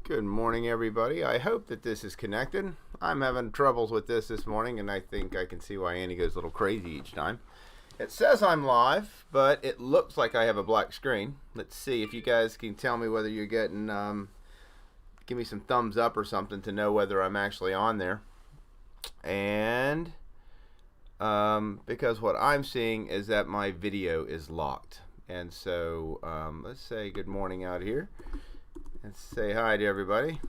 Good morning, everybody. I hope that this is connected. I'm having troubles with this morning, and I think I can see why Andy goes a little crazy each time. It says I'm live, but it looks like I have a black screen. Let's see if you guys can tell me whether you're getting, give me some thumbs up or something to know whether I'm actually on there. And because what I'm seeing is that my video is locked. And so let's say good morning out here. Let's say hi to everybody.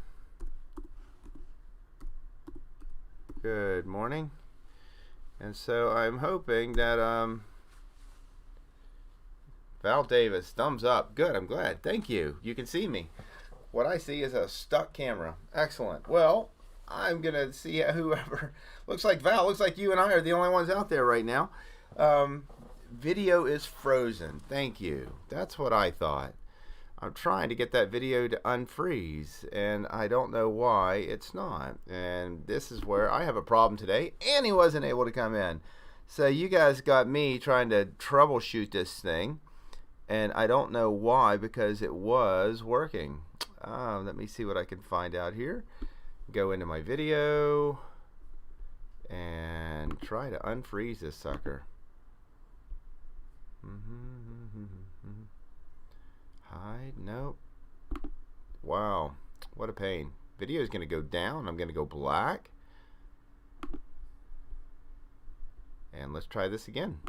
Good morning. And so I'm hoping that Val Davis, thumbs up. Good, I'm glad. Thank you. You can see me. What I see is a stuck camera. Excellent. Well, I'm going to see whoever. Looks like Val, looks like you and I are the only ones out there right now. Video is frozen. Thank you. That's what I thought. I'm trying to get that video to unfreeze, and I don't know why it's not. And this is where I have a problem today. Annie wasn't able to come in. So you guys got me trying to troubleshoot this thing, and I don't know why, because it was working. Let me see what I can find out here. Go into my video and try to unfreeze this sucker. Hide, nope. Wow, what a pain. Video is going to go down. I'm going to go black. And let's try this again.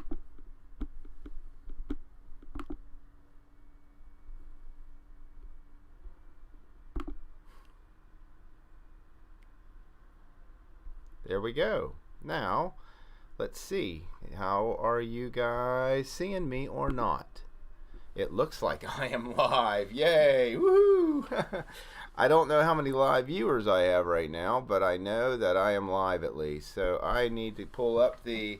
There we go. Now, let's see. How are you guys seeing me or not? It looks like I am live. Yay! Woohoo! I don't know how many live viewers I have right now, but I know that I am live at least. So I need to pull up the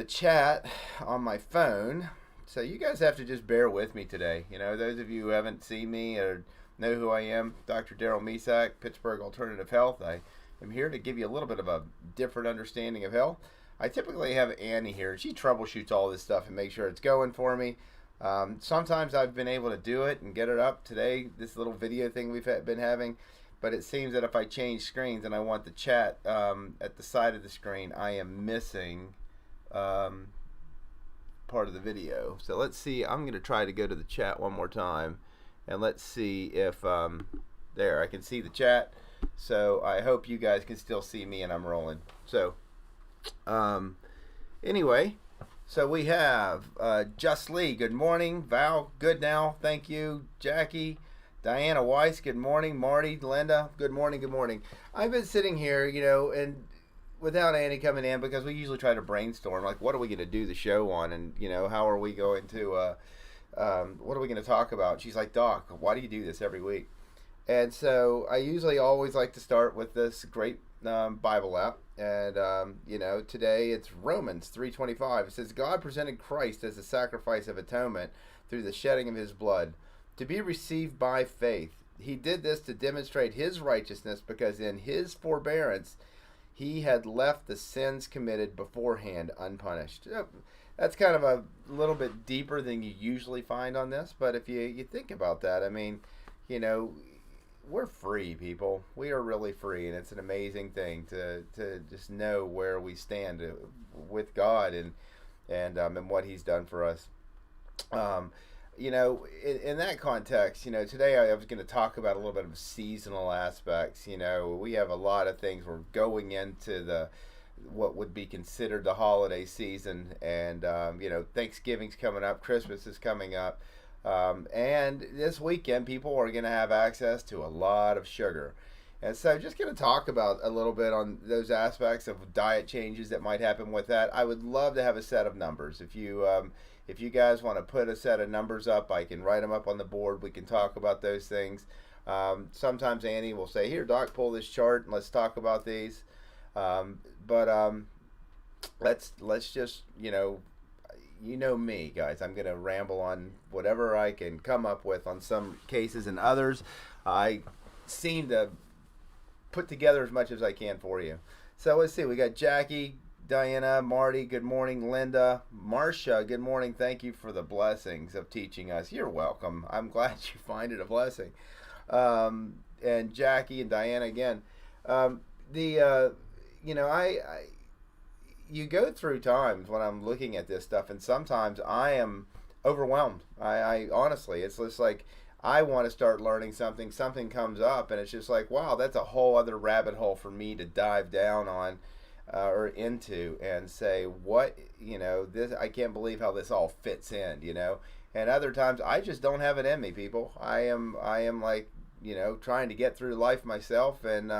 chat on my phone. So you guys have to just bear with me today. You know, those of you who haven't seen me or know who I am, Dr. Doc Misak, Pittsburgh Alternative Health. I am here to give you a little bit of a different understanding of health. I typically have Annie here. She troubleshoots all this stuff and makes sure it's going for me. Sometimes I've been able to do it and get it up. Today, this little video thing we've been having, but it seems that if I change screens and I want the chat at the side of the screen, I am missing part of the video. So let's see. I'm going to try to go to the chat one more time, and let's see if there, I can see the chat. So I hope you guys can still see me and I'm rolling. So anyway, so we have Just Lee, good morning. Val, good now, thank you. Jackie, Diana Weiss, good morning. Marty, Linda, good morning, good morning. I've been sitting here, you know, and without Annie coming in, because we usually try to brainstorm, like, what are we going to do the show on, and, you know, how are we going to, what are we going to talk about? She's like, Doc, why do you do this every week? And so I usually always like to start with this great Bible app. And, you know, today it's Romans 3:25. It says, God presented Christ as a sacrifice of atonement through the shedding of his blood to be received by faith. He did this to demonstrate his righteousness because in his forbearance he had left the sins committed beforehand unpunished. That's kind of a little bit deeper than you usually find on this. But if you think about that, I mean, you know, we're free, people. We are really free, and it's an amazing thing to just know where we stand with God and what He's done for us. You know, in that context, you know, today I was going to talk about a little bit of seasonal aspects. You know, we have a lot of things. We're going into what would be considered the holiday season, and you know, Thanksgiving's coming up, Christmas is coming up. And this weekend, people are going to have access to a lot of sugar. And so just going to talk about a little bit on those aspects of diet changes that might happen with that. I would love to have a set of numbers. If you guys want to put a set of numbers up, I can write them up on the board. We can talk about those things. Sometimes Annie will say, here, Doc, pull this chart and let's talk about these. Let's just, you know me, guys. I'm going to ramble on whatever I can come up with on some cases, and others I seem to put together as much as I can for you. So let's see. We got Jackie, Diana, Marty, good morning. Linda, Marcia, good morning. Thank you for the blessings of teaching us. You're welcome. I'm glad you find it a blessing. and Jackie and Diana again. Um, the I you go through times when I'm looking at this stuff, and sometimes I am overwhelmed. I honestly, it's just like I want to start learning something. Something comes up, and it's just like, wow, that's a whole other rabbit hole for me to dive down on or into and say, what, this, I can't believe how this all fits in, And other times, I just don't have it in me, people. I am like, trying to get through life myself, and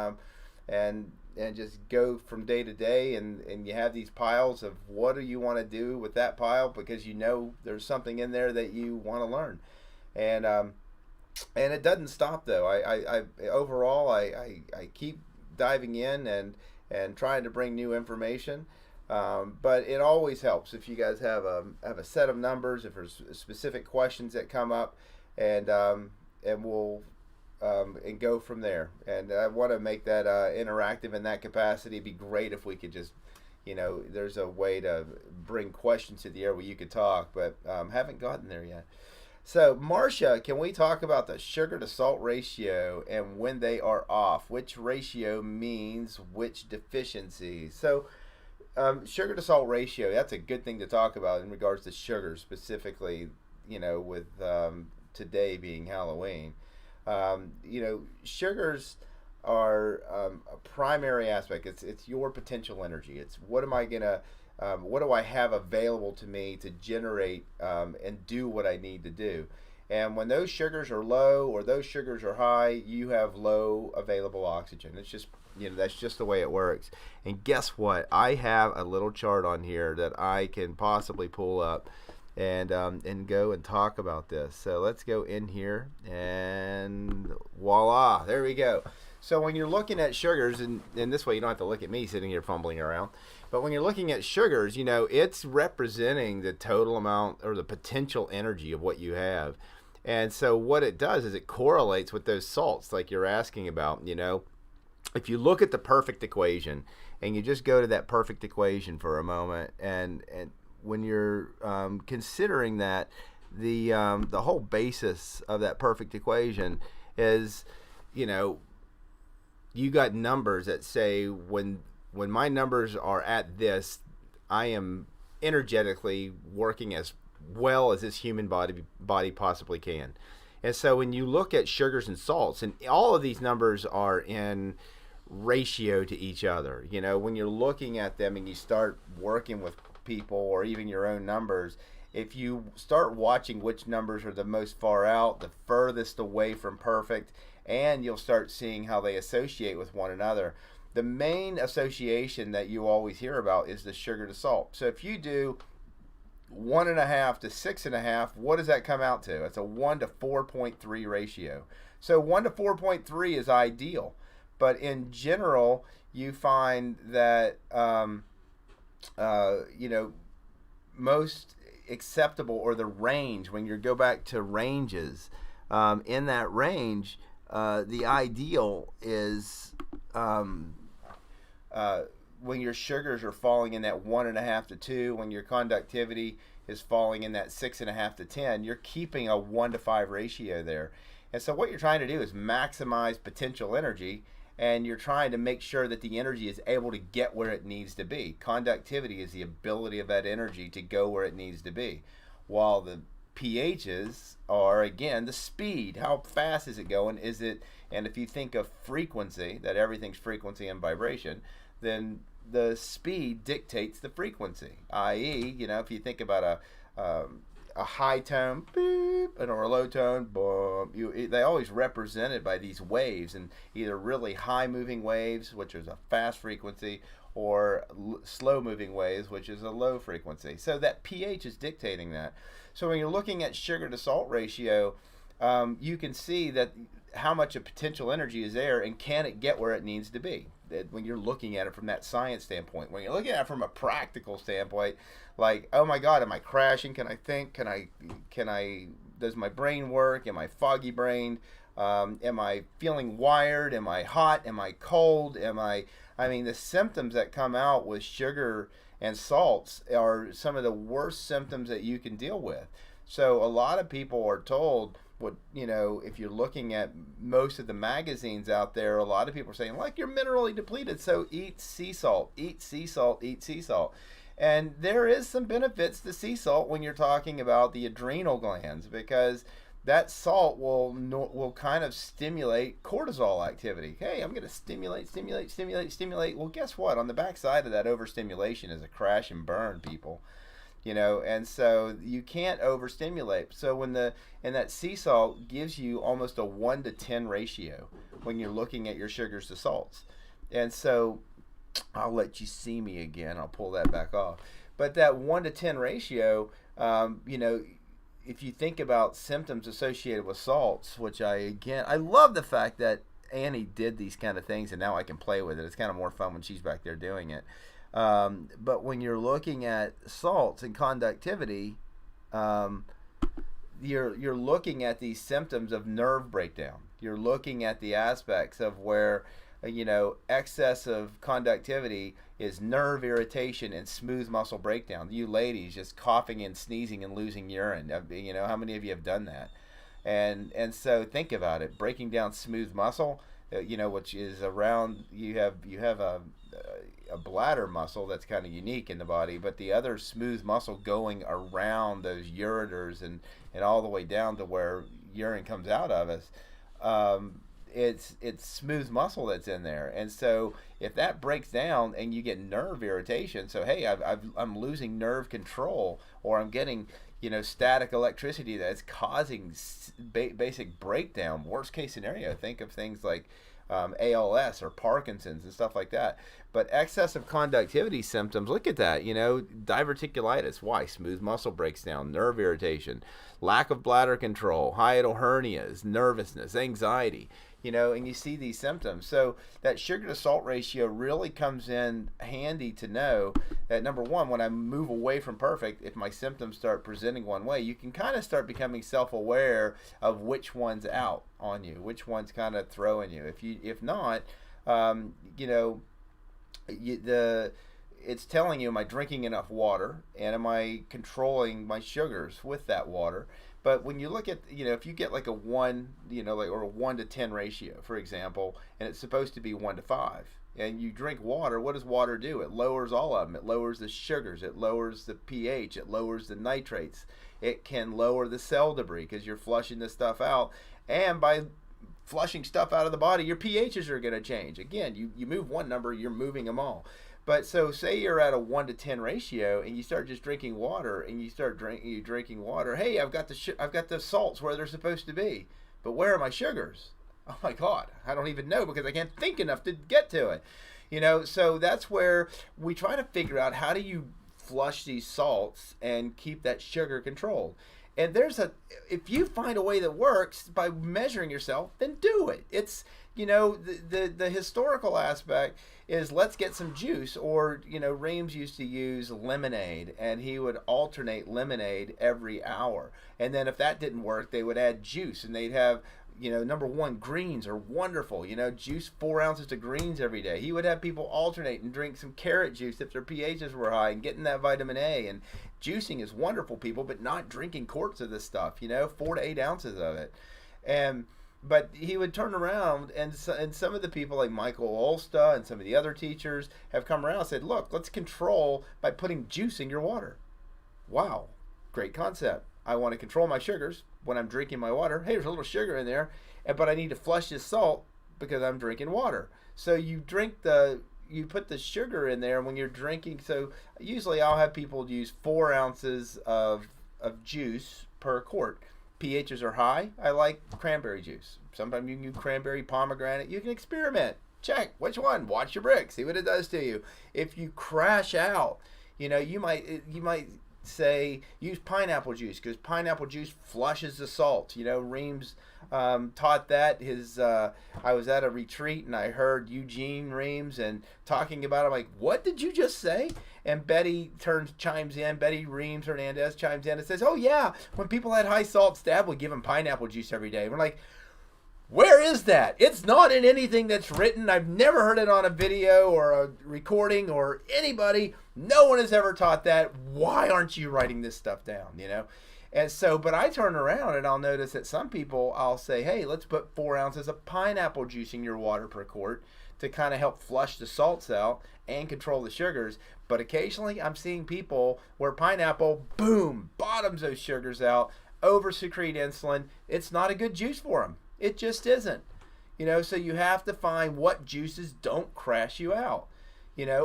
just go from day to day, and you have these piles of what do you want to do with that pile, because there's something in there that you want to learn. And um, and it doesn't stop though. I overall I keep diving in and trying to bring new information. But it always helps if you guys have a set of numbers, if there's specific questions that come up, and we'll and go from there. And I want to make that interactive in that capacity. It'd be great if we could just, there's a way to bring questions to the air where you could talk, but haven't gotten there yet. So, Marcia, can we talk about the sugar to salt ratio and when they are off? Which ratio means which deficiency? So, sugar to salt ratio, that's a good thing to talk about in regards to sugar specifically, with today being Halloween. Sugars are a primary aspect. It's your potential energy. It's what do I have available to me to generate and do what I need to do. And when those sugars are low or those sugars are high, you have low available oxygen. It's just, that's just the way it works. And guess what? I have a little chart on here that I can possibly pull up and go and talk about this. So let's go in here, and voila, there we go. So when you're looking at sugars, and this way you don't have to look at me sitting here fumbling around, but when you're looking at sugars, it's representing the total amount or the potential energy of what you have. And so what it does is it correlates with those salts like you're asking about. If you look at the perfect equation and you just go to that perfect equation for a moment, and when you're considering that, the whole basis of that perfect equation is, you got numbers that say when my numbers are at this, I am energetically working as well as this human body possibly can. And so when you look at sugars and salts, and all of these numbers are in ratio to each other, when you're looking at them and you start working with people or even your own numbers, if you start watching which numbers are the most far out, the furthest away from perfect, and you'll start seeing how they associate with one another. The main association that you always hear about is the sugar to salt. So if you do 1.5 to 6.5, what does that come out to? It's a 1 to 4.3 ratio. So 1 to 4.3 is ideal, but in general, you find that most acceptable, or the range, when you go back to ranges, in that range, the ideal is when your sugars are falling in that 1.5 to 2, when your conductivity is falling in that 6.5 to 10, you're keeping a 1 to 5 ratio there. And so what you're trying to do is maximize potential energy, and you're trying to make sure that the energy is able to get where it needs to be. Conductivity is the ability of that energy to go where it needs to be, while the pHs are, again, the speed. How fast is it going? And if you think of frequency, that everything's frequency and vibration, then the speed dictates the frequency. I.e., if you think about a high tone, beep, or a low tone, boom, they always represented by these waves, and either really high moving waves, which is a fast frequency, or slow moving waves, which is a low frequency. So that pH is dictating that. So when you're looking at sugar to salt ratio, you can see that how much of potential energy is there, and can it get where it needs to be. That when you're looking at it from that science standpoint, when you're looking at it from a practical standpoint, like, oh my God, am I crashing? Can I think? Can I? Does my brain work? Am I foggy brained? Am I feeling wired? Am I hot? Am I cold? I mean, the symptoms that come out with sugar and salts are some of the worst symptoms that you can deal with. So a lot of people are told, what, if you're looking at most of the magazines out there, a lot of people are saying, like, you're minerally depleted, so eat sea salt, eat sea salt, eat sea salt. And there is some benefits to sea salt when you're talking about the adrenal glands, because that salt will kind of stimulate cortisol activity. Hey, I'm going to stimulate. Well, guess what? On the backside of that overstimulation is a crash and burn, people. And so you can't overstimulate. So and that sea salt gives you almost a 1-to-10 ratio when you're looking at your sugars to salts. And so I'll let you see me again. I'll pull that back off. But that 1-to-10 ratio, if you think about symptoms associated with salts, which I love the fact that Annie did these kind of things, and now I can play with it. It's kind of more fun when she's back there doing it. But when you're looking at salts and conductivity, you're looking at these symptoms of nerve breakdown. You're looking at the aspects of where excess of conductivity is nerve irritation and smooth muscle breakdown. You ladies just coughing and sneezing and losing urine. How many of you have done that? And so think about it. Breaking down smooth muscle, which is around, you have a bladder muscle that's kind of unique in the body, but the other smooth muscle going around those ureters and all the way down to where urine comes out of us, it's smooth muscle that's in there. And so if that breaks down and you get nerve irritation, so hey, I'm losing nerve control, or I'm getting static electricity that's causing basic breakdown. Worst case scenario, think of things like ALS or Parkinson's and stuff like that. But excessive conductivity symptoms, look at that, diverticulitis. Why? Smooth muscle breaks down, nerve irritation, lack of bladder control, hiatal hernias, nervousness, anxiety, and you see these symptoms. So that sugar to salt ratio really comes in handy to know that, number one, when I move away from perfect, if my symptoms start presenting one way, you can kind of start becoming self-aware of which one's out on you, which one's kind of throwing you. If not, it's telling you, am I drinking enough water, and am I controlling my sugars with that water? But when you look at, if you get like a 1, or a 1-to-10 ratio, for example, and it's supposed to be 1-to-5, and you drink water, what does water do? It lowers all of them. It lowers the sugars. It lowers the pH. It lowers the nitrates. It can lower the cell debris because you're flushing this stuff out. And by flushing stuff out of the body, your pHs are going to change. Again, you move one number, you're moving them all. But so say you're at a 1-to-10 ratio and you start just drinking water, and you start drinking water. Hey, I've got the salts where they're supposed to be, but where are my sugars? Oh my God, I don't even know, because I can't think enough to get to it. So that's where we try to figure out, how do you flush these salts and keep that sugar controlled? And if you find a way that works by measuring yourself, then do it. It's, the historical aspect is, let's get some juice. Or, Reams used to use lemonade, and he would alternate lemonade every hour. And then if that didn't work, they would add juice, and they'd have, number one, greens are wonderful. Juice 4 ounces of greens every day. He would have people alternate and drink some carrot juice if their pHs were high, and getting that vitamin A. And juicing is wonderful, people, but not drinking quarts of this stuff, 4 to 8 ounces of it. But he would turn around, and some of the people like Michael Olsta and some of the other teachers have come around and said, look, let's control by putting juice in your water. Wow, great concept. I want to control my sugars when I'm drinking my water. Hey, there's a little sugar in there, but I need to flush this salt because I'm drinking water. So you put the sugar in there when you're drinking. So usually I'll have people use 4 ounces of juice per quart. pHs are high. I like cranberry juice. Sometimes you can use cranberry, pomegranate. You can experiment. Check which one. Watch your brick. See what it does to you. If you crash out, you might say use pineapple juice, because pineapple juice flushes the salt. Reams taught that. I was at a retreat and I heard Eugene Reams and talking about it. I'm like, what did you just say? And Betty chimes in. Betty Reams Hernandez chimes in and says, oh yeah, when people had high salt stab, we give them pineapple juice every day. We're like, where is that? It's not in anything that's written. I've never heard it on a video or a recording or anybody. No one has ever taught that. Why aren't you writing this stuff down? And so, but I turn around and I'll notice that some people, I'll say, hey, let's put 4 ounces of pineapple juice in your water per quart to kind of help flush the salts out and control the sugars. But occasionally I'm seeing people where pineapple, boom, bottoms those sugars out, over secrete insulin. It's not a good juice for them. It just isn't. So you have to find what juices don't crash you out.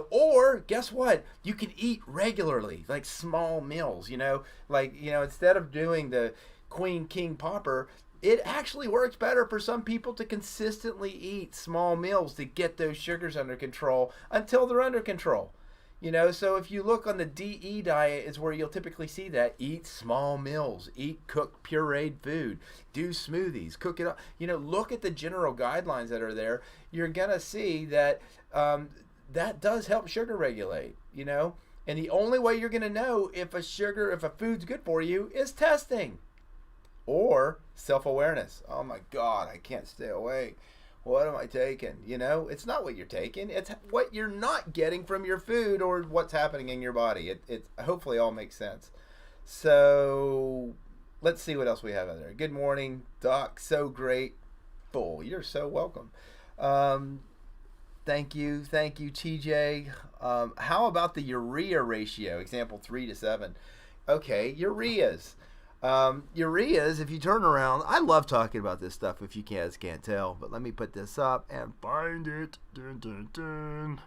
Or guess what? You can eat regularly, like small meals, instead of doing the queen, king, pauper, it actually works better for some people to consistently eat small meals to get those sugars under control until they're under control. So if you look on the DE diet is where you'll typically see that. Eat small meals, eat cooked pureed food, do smoothies, cook it up. Look at the general guidelines that are there. You're going to see that that does help sugar regulate, And the only way you're going to know if a food's good for you is testing or self-awareness. Oh my God, I can't stay awake. What am I taking? It's not what you're taking. It's what you're not getting from your food or what's happening in your body. It hopefully all makes sense. So let's see what else we have out there. Good morning, Doc. So grateful. You're so welcome. Thank you, TJ. How about the urea ratio? Example 3:7. Okay, ureas. Ureas, if you turn around, I love talking about this stuff if you can't tell, but let me put this up and find it. Dun, dun, dun.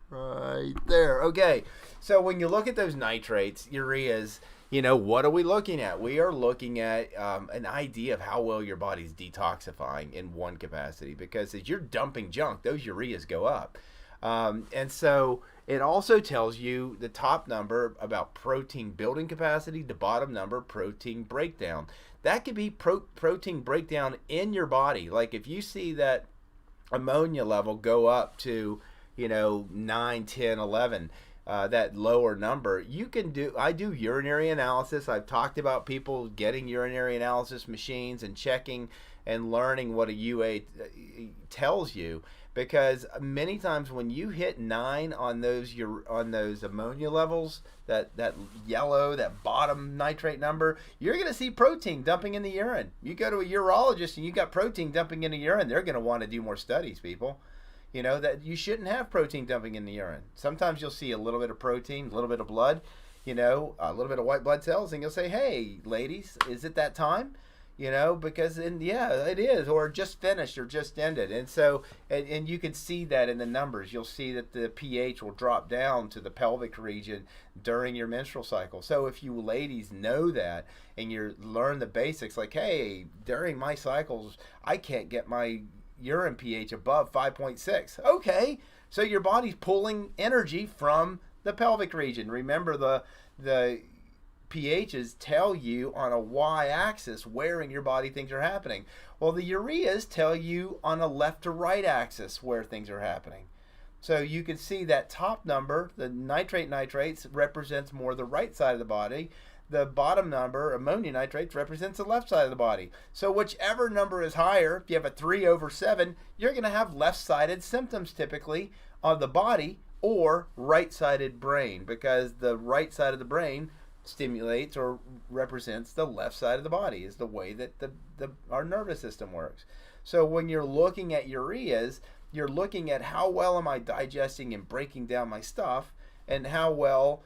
Right there. Okay, so when you look at those nitrates, ureas, what are we looking at? We are looking at an idea of how well your body's detoxifying in one capacity, because as you're dumping junk, those ureas go up. And so it also tells you the top number about protein building capacity, the bottom number, protein breakdown. That could be protein breakdown in your body. Like if you see that ammonia level go up to, 9, 10, 11, that lower number, I do urinary analysis. I've talked about people getting urinary analysis machines and checking and learning what a UA tells you. Because many times when you hit 9 on those ammonia levels, that yellow, that bottom nitrate number, you're going to see protein dumping in the urine. You go to a urologist and you got protein dumping in the urine, they're going to want to do more studies, people. That you shouldn't have protein dumping in the urine. Sometimes you'll see a little bit of protein, a little bit of blood, a little bit of white blood cells, and you'll say, hey, ladies, is it that time? Because it is, or just finished or just ended. And so, and you can see that in the numbers. You'll see that the pH will drop down to the pelvic region during your menstrual cycle. So if you ladies know that and you learn the basics, like, hey, during my cycles, I can't get my urine pH above 5.6. Okay, so your body's pulling energy from the pelvic region. Remember the pHs tell you on a y-axis where in your body things are happening. Well, the ureas tell you on a left to right axis where things are happening. So you can see that top number, the nitrates, represents more the right side of the body. The bottom number, ammonia nitrates, represents the left side of the body. So whichever number is higher, if you have a 3/7, you're going to have left-sided symptoms typically on the body or right-sided brain, because the right side of the brain stimulates or represents the left side of the body, is the way that our nervous system works. So when you're looking at ureas, you're looking at how well am I digesting and breaking down my stuff, and how well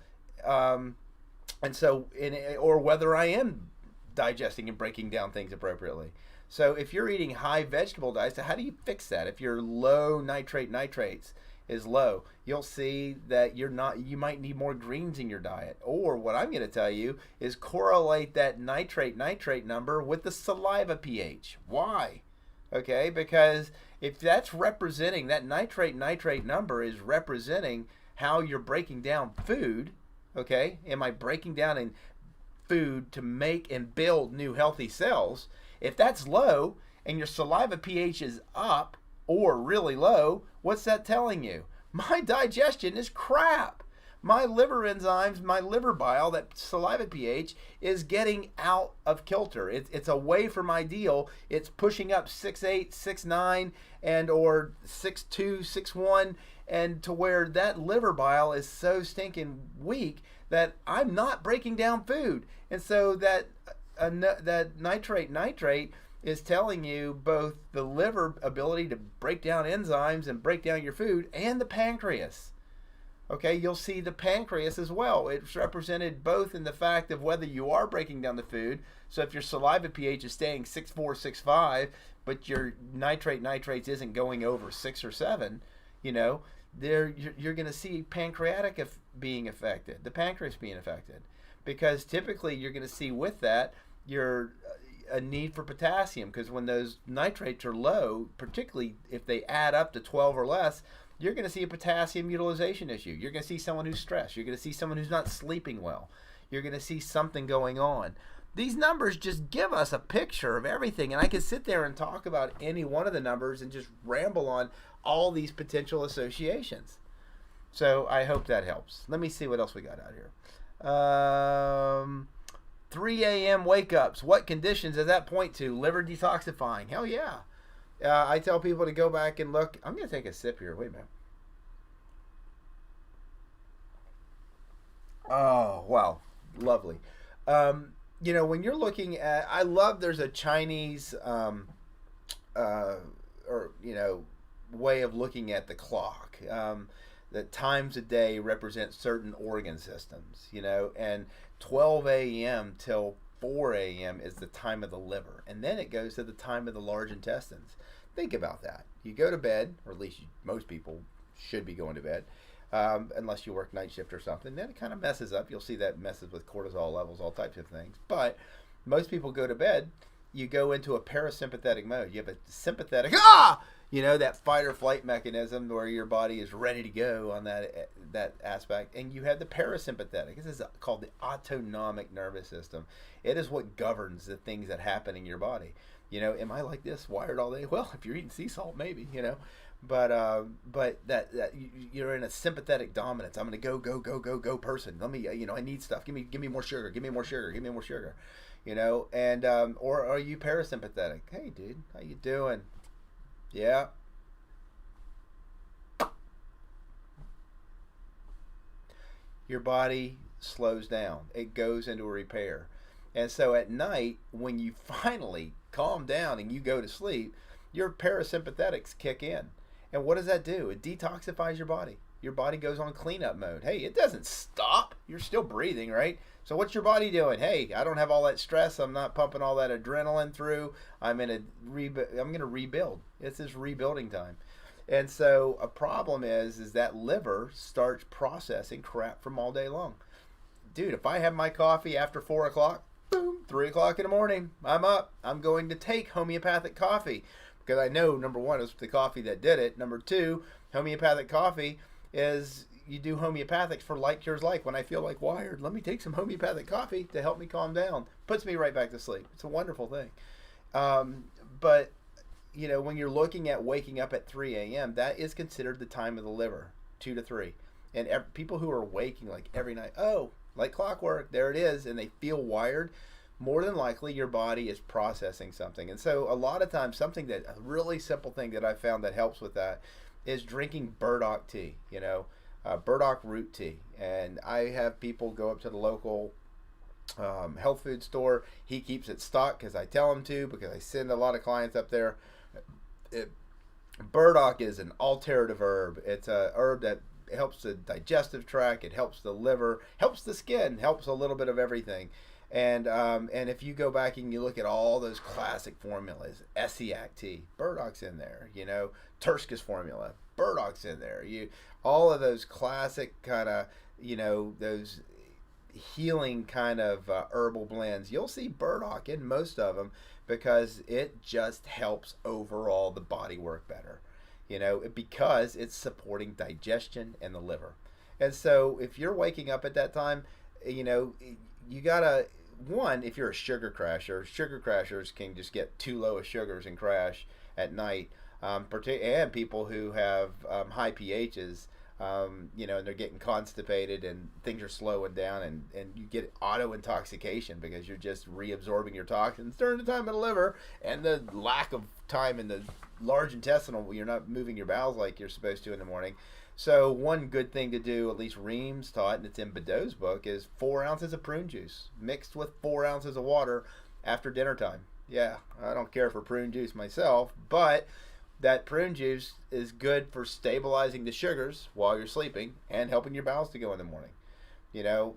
or whether I am digesting and breaking down things appropriately. So if you're eating high vegetable diets, how do you fix that? If your low nitrates is low, you'll see that you might need more greens in your diet. Or what I'm going to tell you is correlate that nitrate number with the saliva pH. Why? Okay, because if that's representing, that nitrate number is representing how you're breaking down food. Okay, am I breaking down in food to make and build new healthy cells? If that's low and your saliva pH is up or really low, what's that telling you? My digestion is crap. My liver enzymes, my liver bile, that saliva pH is getting out of kilter. It's away from ideal. It's pushing up 6.8, 6.9, and or 6.2, 6.1, and to where that liver bile is so stinking weak that I'm not breaking down food. And so that that nitrate is telling you both the liver ability to break down enzymes and break down your food, and the pancreas. Okay, you'll see the pancreas as well. It's represented both in the fact of whether you are breaking down the food. So if your saliva pH is staying 6.4, 6.5, but your nitrates isn't going over 6 or 7, you know, you're going to see pancreatic being affected, the pancreas being affected, because typically you're going to see with that your a need for potassium, because when those nitrates are low, particularly if they add up to 12 or less, you're going to see a potassium utilization issue. You're going to see someone who's stressed. You're going to see someone who's not sleeping well. You're going to see something going on. These numbers just give us a picture of everything, and I could sit there and talk about any one of the numbers and just ramble on all these potential associations. So I hope that helps. Let me see what else we got out here. 3 a.m. wake-ups. What conditions does that point to? Liver detoxifying. Hell yeah. I tell people to go back and look. I'm going to take a sip here. Wait a minute. Oh, wow. Lovely. You know, when you're looking at, I love there's a Chinese, way of looking at the clock. That times a day represent certain organ systems, you know, and 12 a.m. till 4 a.m. is the time of the liver. And then it goes to the time of the large intestines. Think about that. You go to bed, or at least most people should be going to bed, unless you work night shift or something. Then it kind of messes up. You'll see that messes with cortisol levels, all types of things. But most people go to bed, you go into a parasympathetic mode. You have a sympathetic, you know, that fight or flight mechanism where your body is ready to go on that aspect. And you have the parasympathetic. This is called the autonomic nervous system. It is what governs the things that happen in your body. You know, am I like this, wired all day? Well, if you're eating sea salt, maybe, you know. But that you're in a sympathetic dominance. I'm going to go person. Let me, you know, I need stuff. Give me more sugar. Give me more sugar. Give me more sugar. You know, and or are you parasympathetic? Hey, dude, how you doing? Yeah. Your body slows down. It goes into a repair. And so at night, when you finally calm down and you go to sleep, your parasympathetics kick in. And what does that do? It detoxifies your body. Your body goes on cleanup mode. Hey, it doesn't stop. You're still breathing, right? So what's your body doing? Hey, I don't have all that stress. I'm not pumping all that adrenaline through. I'm going to rebuild. It's this rebuilding time. And so a problem is that liver starts processing crap from all day long. Dude, if I have my coffee after 4 o'clock, boom, 3 o'clock in the morning, I'm up. I'm going to take homeopathic coffee because I know, number one, it's the coffee that did it. Number two, homeopathic coffee is, you do homeopathics for like cures like. When I feel like wired, let me take some homeopathic coffee to help me calm down. Puts me right back to sleep. It's a wonderful thing. But, you know, when you're looking at waking up at 3 a.m., that is considered the time of the liver, 2 to 3. And people who are waking like every night, like clockwork, there it is, and they feel wired, more than likely your body is processing something. And so a lot of times, a really simple thing that I found that helps with that is drinking burdock tea, you know, burdock root tea. And I have people go up to the local health food store. He keeps it stocked because I tell him to, because I send a lot of clients up there. Burdock is an alterative herb. It's a herb that helps the digestive tract, it helps the liver, helps the skin, helps a little bit of everything. And if you go back and you look at all those classic formulas, Essiac tea, burdock's in there, you know, Terskis formula, burdock's in there. All of those classic kind of, you know, those healing kind of herbal blends, you'll see burdock in most of them because it just helps overall the body work better. You know, because it's supporting digestion and the liver. And so if you're waking up at that time, you know, you gotta, one, if you're a sugar crashers can just get too low of sugars and crash at night. And people who have high pHs, you know, and they're getting constipated and things are slowing down, and you get auto intoxication because you're just reabsorbing your toxins during the time of the liver, and the lack of time in the large intestinal, you're not moving your bowels like you're supposed to in the morning. So one good thing to do, at least Reams taught, and it's in Badeau's book, is 4 ounces of prune juice mixed with 4 ounces of water after dinner time. Yeah, I don't care for prune juice myself, but that prune juice is good for stabilizing the sugars while you're sleeping and helping your bowels to go in the morning.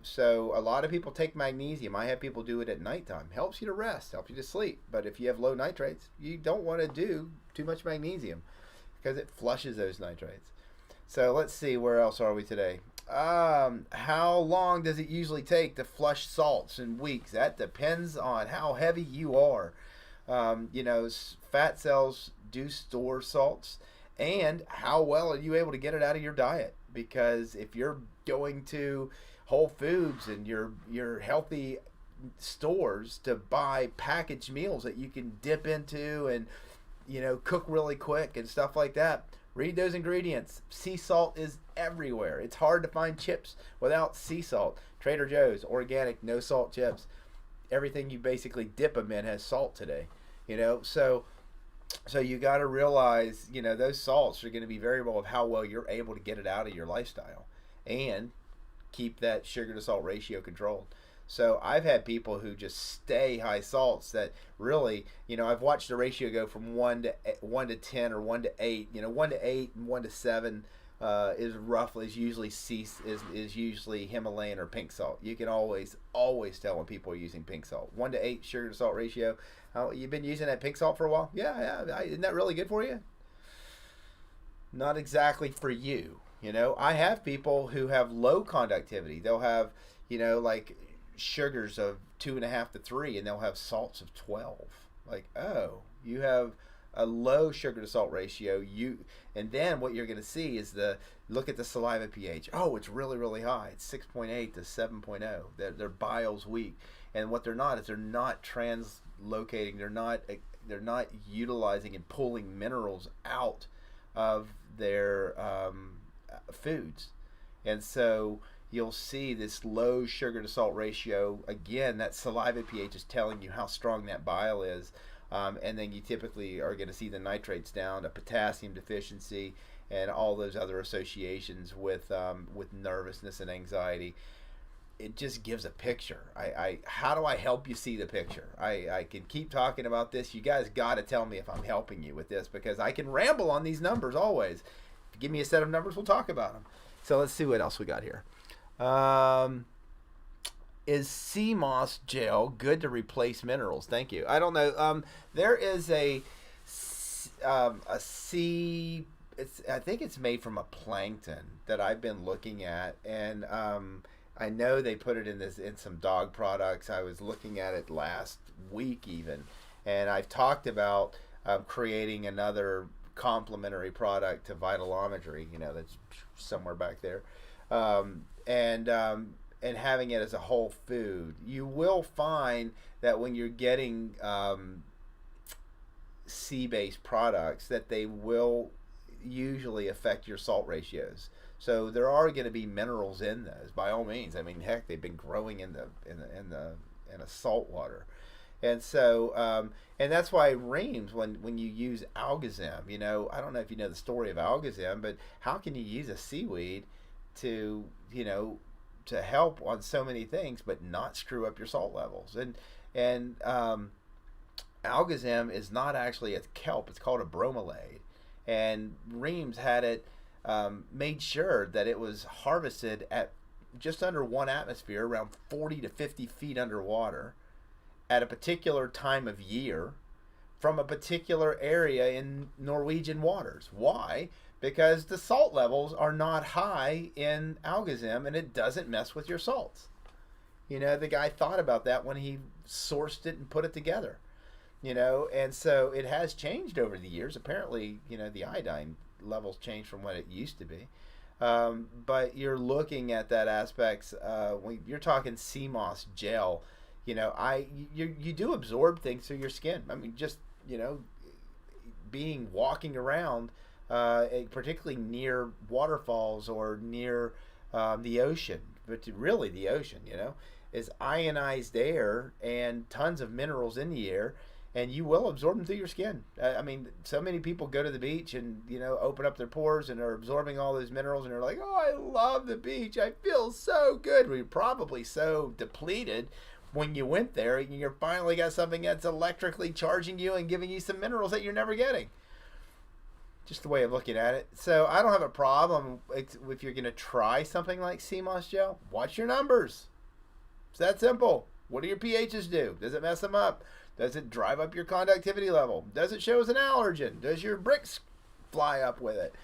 So a lot of people take magnesium. I have people do it at nighttime. Helps you to rest, helps you to sleep. But if you have low nitrates, you don't want to do too much magnesium because it flushes those nitrates. So let's see, where else are we today? How long does it usually take to flush salts in weeks? That depends on how heavy you are. Fat cells do store salts, and how well are you able to get it out of your diet? Because if you're going to Whole Foods and your healthy stores to buy packaged meals that you can dip into and cook really quick and stuff like that, read those ingredients. Sea salt is everywhere. It's hard to find chips without sea salt. Trader Joe's, organic, no salt chips. Everything you basically dip them in has salt today. So you got to realize, those salts are going to be variable of how well you're able to get it out of your lifestyle and keep that sugar to salt ratio controlled. So I've had people who just stay high salts that really, I've watched the ratio go from 1 to 10 or 1 to 8. 1 to 8 and 1 to 7 is usually Himalayan or pink salt. You can always tell when people are using pink salt. 1 to 8 sugar to salt ratio. You've been using that pink salt for a while? Yeah. Isn't that really good for you? Not exactly for you. I have people who have low conductivity. They'll have, like sugars of 2.5 to 3, and they'll have salts of 12. Like, oh, you have a low sugar to salt ratio. And then what you're going to see is look at the saliva pH. Oh, it's really, really high. It's 6.8 to 7.0. Their bile's weak, and what they're not is they're not translocating. They're not utilizing and pulling minerals out of their foods, and so you'll see this low sugar to salt ratio. Again, that saliva pH is telling you how strong that bile is, and then you typically are going to see the nitrates down, a potassium deficiency, and all those other associations with nervousness and anxiety. It just gives a picture. How do I help you see the picture? I can keep talking about this. You guys got to tell me if I'm helping you with this, because I can ramble on these numbers always. If you give me a set of numbers, we'll talk about them. So let's see what else we got here. Is sea moss gel good to replace minerals? Thank you. I don't know. There is a sea. I think it's made from a plankton that I've been looking at, and I know they put it in some dog products. I was looking at it last week even, and I've talked about creating another complementary product to Vitalometry. That's somewhere back there, and having it as a whole food. You will find that when you're getting sea-based products, that they will usually affect your salt ratios. So there are going to be minerals in those, by all means. I mean, heck, they've been growing in a salt water, and so and that's why Reams, when you use algazem, I don't know if you know the story of algazem, but how can you use a seaweed to help on so many things, but not screw up your salt levels? And algazem is not actually a kelp; it's called a bromelade, and Reams had it. Made sure that it was harvested at just under 1 atmosphere, around 40 to 50 feet underwater, at a particular time of year, from a particular area in Norwegian waters. Why? Because the salt levels are not high in algazem, and it doesn't mess with your salts. The guy thought about that when he sourced it and put it together. And so it has changed over the years. Apparently, the iodine levels change from what it used to be, but you're looking at that aspects when you're talking sea moss gel. You do absorb things through your skin. I mean, just walking around, particularly near waterfalls or near the ocean, but really the ocean, is ionized air and tons of minerals in the air. and you will absorb them through your skin. I mean, so many people go to the beach and, open up their pores and are absorbing all those minerals, and they're like, oh, I love the beach. I feel so good. Well, you're probably so depleted when you went there, and you're finally got something that's electrically charging you and giving you some minerals that you're never getting. Just the way of looking at it. So I don't have a problem if you're going to try something like sea moss gel. Watch your numbers. It's that simple. What do your pHs do? Does it mess them up? Does it drive up your conductivity level? Does it show as an allergen? Does your bricks fly up with it?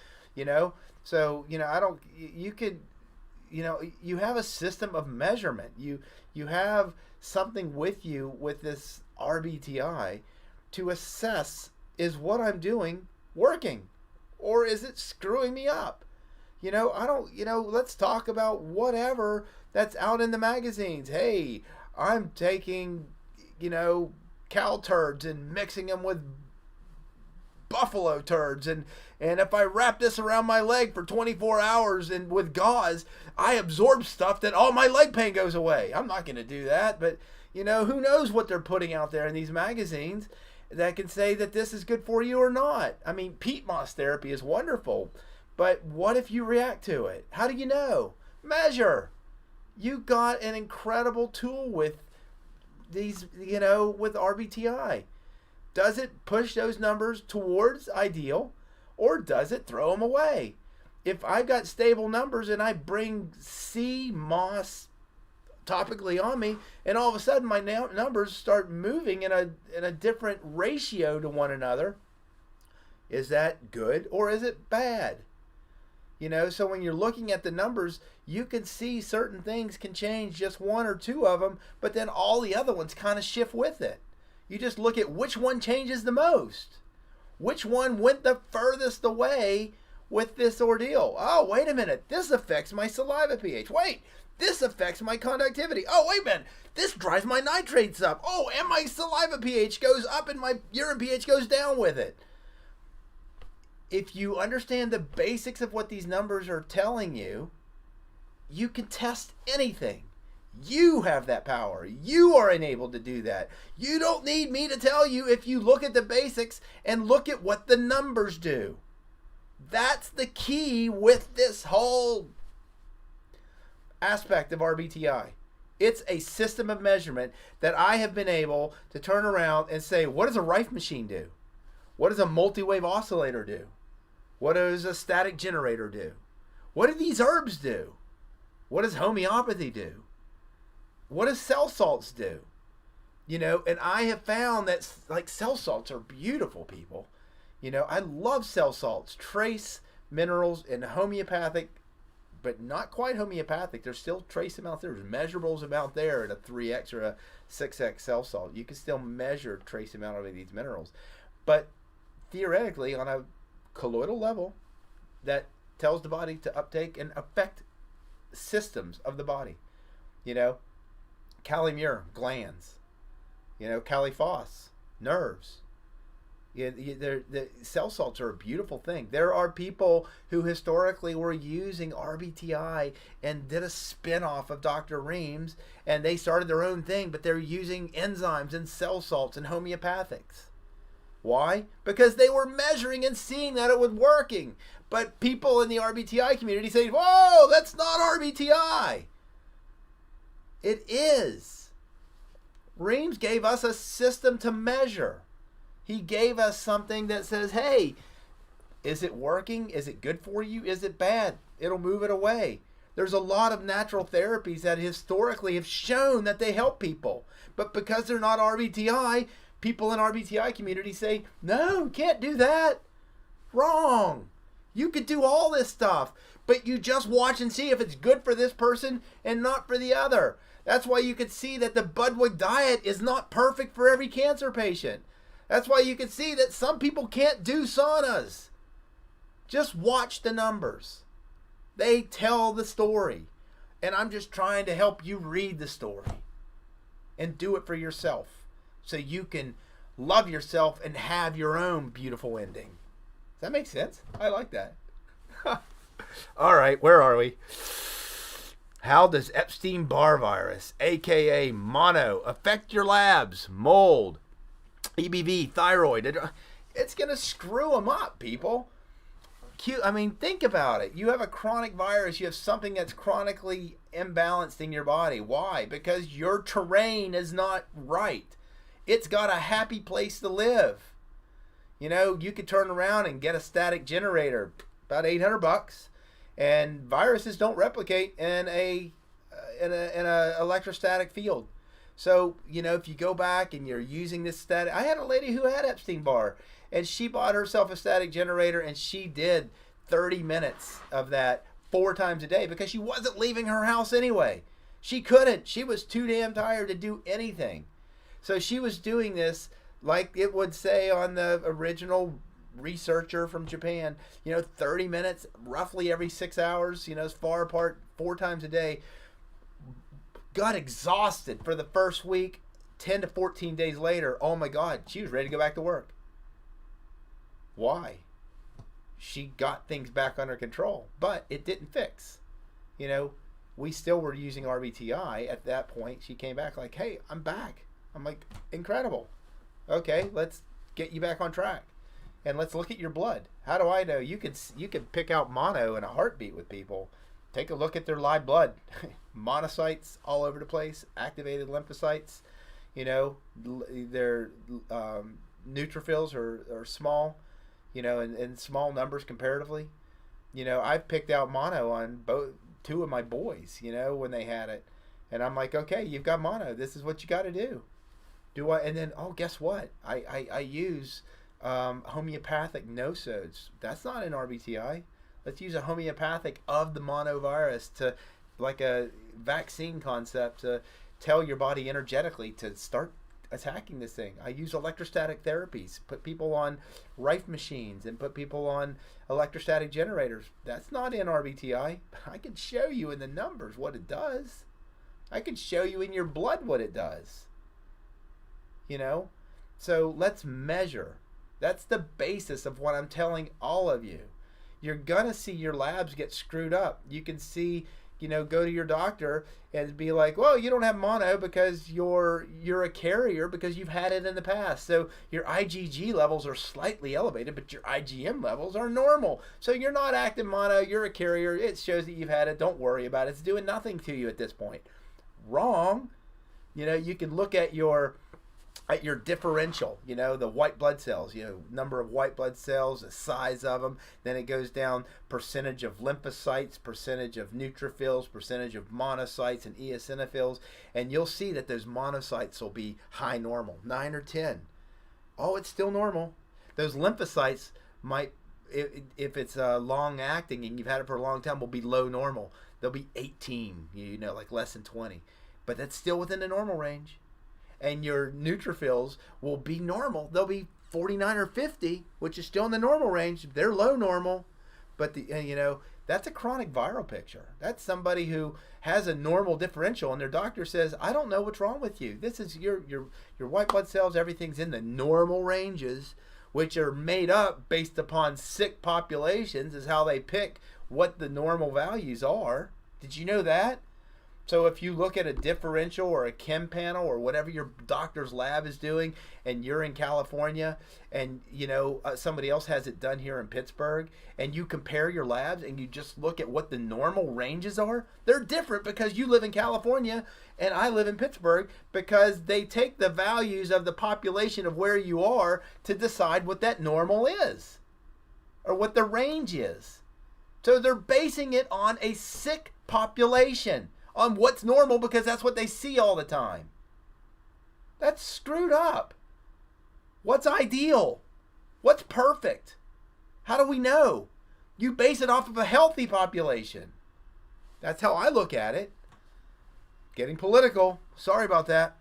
So, I don't, you could, you have a system of measurement. You have something with you with this RBTI to assess, is what I'm doing working, or is it screwing me up? Let's talk about whatever that's out in the magazines. Hey, I'm taking, cow turds and mixing them with buffalo turds, and if I wrap this around my leg for 24 hours and with gauze, I absorb stuff that all my leg pain goes away. I'm not going to do that, but who knows what they're putting out there in these magazines that can say that this is good for you or not. I mean, peat moss therapy is wonderful, but what if you react to it? How do you know? Measure. You got an incredible tool with these, with RBTI. Does it push those numbers towards ideal, or does it throw them away? If I've got stable numbers and I bring sea moss topically on me, and all of a sudden my numbers start moving in a different ratio to one another, is that good or is it bad? So when you're looking at the numbers, you can see certain things can change, just one or two of them, but then all the other ones kind of shift with it. You just look at which one changes the most. Which one went the furthest away with this ordeal? Oh, wait a minute. This affects my saliva pH. Wait, this affects my conductivity. Oh, wait a minute. This drives my nitrates up. Oh, and my saliva pH goes up and my urine pH goes down with it. If you understand the basics of what these numbers are telling you, you can test anything. You have that power. You are enabled to do that. You don't need me to tell you if you look at the basics and look at what the numbers do. That's the key with this whole aspect of RBTI. It's a system of measurement that I have been able to turn around and say, what does a Rife machine do? What does a multi-wave oscillator do? What does a static generator do? What do these herbs do? What does homeopathy do? What does cell salts do? And I have found that like cell salts are beautiful, people. I love cell salts, trace minerals and homeopathic, but not quite homeopathic. There's still trace amounts there. There's measurables amount there in a 3x or a 6x cell salt. You can still measure trace amount of these minerals. But theoretically, on a colloidal level, that tells the body to uptake and affect systems of the body. Calimure, glands. Caliphos, nerves. The cell salts are a beautiful thing. There are people who historically were using RBTI and did a spin-off of Dr. Reams, and they started their own thing, but they're using enzymes and cell salts and homeopathics. Why? Because they were measuring and seeing that it was working. But people in the RBTI community say, whoa, that's not RBTI. It is. Reams gave us a system to measure. He gave us something that says, hey, is it working? Is it good for you? Is it bad? It'll move it away. There's a lot of natural therapies that historically have shown that they help people. But because they're not RBTI, people in RBTI community say, no, can't do that. Wrong. You could do all this stuff, but you just watch and see if it's good for this person and not for the other. That's why you could see that the Budwig diet is not perfect for every cancer patient. That's why you can see that some people can't do saunas. Just watch the numbers. They tell the story. And I'm just trying to help you read the story and do it for yourself so you can love yourself and have your own beautiful ending. Does that make sense? I like that. All right, where are we? How does Epstein-Barr virus, aka mono, affect your labs? Mold. EBV, thyroid. It's going to screw them up, people. I mean, think about it. You have a chronic virus. You have something that's chronically imbalanced in your body. Why? Because your terrain is not right. It's got a happy place to live. You know, you could turn around and get a static generator, about $800, and viruses don't replicate in a electrostatic field. So, you know, if you go back and you're using this static, I had a lady who had Epstein-Barr, and she bought herself a static generator, and she did 30 minutes of that 4 times a day because she wasn't leaving her house anyway. She couldn't. She was too damn tired to do anything. So she was doing this like it would say on the original researcher from Japan, you know, 30 minutes roughly every 6 hours, you know, as far apart 4 times a day. Got exhausted for the first week. 10 to 14 days later, oh my God, she was ready to go back to work. Why? She got things back under control, but it didn't fix. You know, we still were using RBTI at that point. She came back like, hey, I'm back. I'm like, incredible. Okay, let's get you back on track. And let's look at your blood. How do I know? You could pick out mono in a heartbeat with people. Take a look at their live blood. Monocytes all over the place, activated lymphocytes. You know, their neutrophils are small, you know, in small numbers comparatively. You know, I've picked out mono on 2 of my boys, you know, when they had it. And I'm like, okay, you've got mono. This is what you got to do. And then, oh, guess what? I use homeopathic nosodes. That's not an RBTI. Let's use a homeopathic of the monovirus to, like a vaccine concept, to tell your body energetically to start attacking this thing. I use electrostatic therapies, put people on Rife machines and put people on electrostatic generators. That's not in RBTI. I can show you in the numbers what it does. I can show you in your blood what it does. You know? So let's measure. That's the basis of what I'm telling all of you. You're going to see your labs get screwed up. You can see, you know, go to your doctor and be like, well, you don't have mono because you're a carrier because you've had it in the past. So your IgG levels are slightly elevated, but your IgM levels are normal. So you're not active mono, you're a carrier. It shows that you've had it. Don't worry about it. It's doing nothing to you at this point. Wrong. You know, you can look at your differential, you know, the white blood cells, you know, number of white blood cells, the size of them. Then it goes down percentage of lymphocytes, percentage of neutrophils, percentage of monocytes and eosinophils. And you'll see that those monocytes will be high normal, 9 or 10. Oh, it's still normal. Those lymphocytes might, if it's long acting and you've had it for a long time, will be low normal. They'll be 18, you know, like less than 20. But that's still within the normal range. And your neutrophils will be normal. They'll be 49 or 50, which is still in the normal range. They're low normal, but you know, that's a chronic viral picture. That's somebody who has a normal differential, and their doctor says, "I don't know what's wrong with you. This is your white blood cells. Everything's in the normal ranges, which are made up based upon sick populations. Is how they pick what the normal values are. Did you know that?" So if you look at a differential or a chem panel or whatever your doctor's lab is doing, and you're in California, and you know somebody else has it done here in Pittsburgh, and you compare your labs and you just look at what the normal ranges are, they're different because you live in California and I live in Pittsburgh, because they take the values of the population of where you are to decide what that normal is or what the range is. So they're basing it on a sick population, on what's normal, because that's what they see all the time. That's screwed up. What's ideal? What's perfect? How do we know? You base it off of a healthy population. That's how I look at it. Getting political. Sorry about that.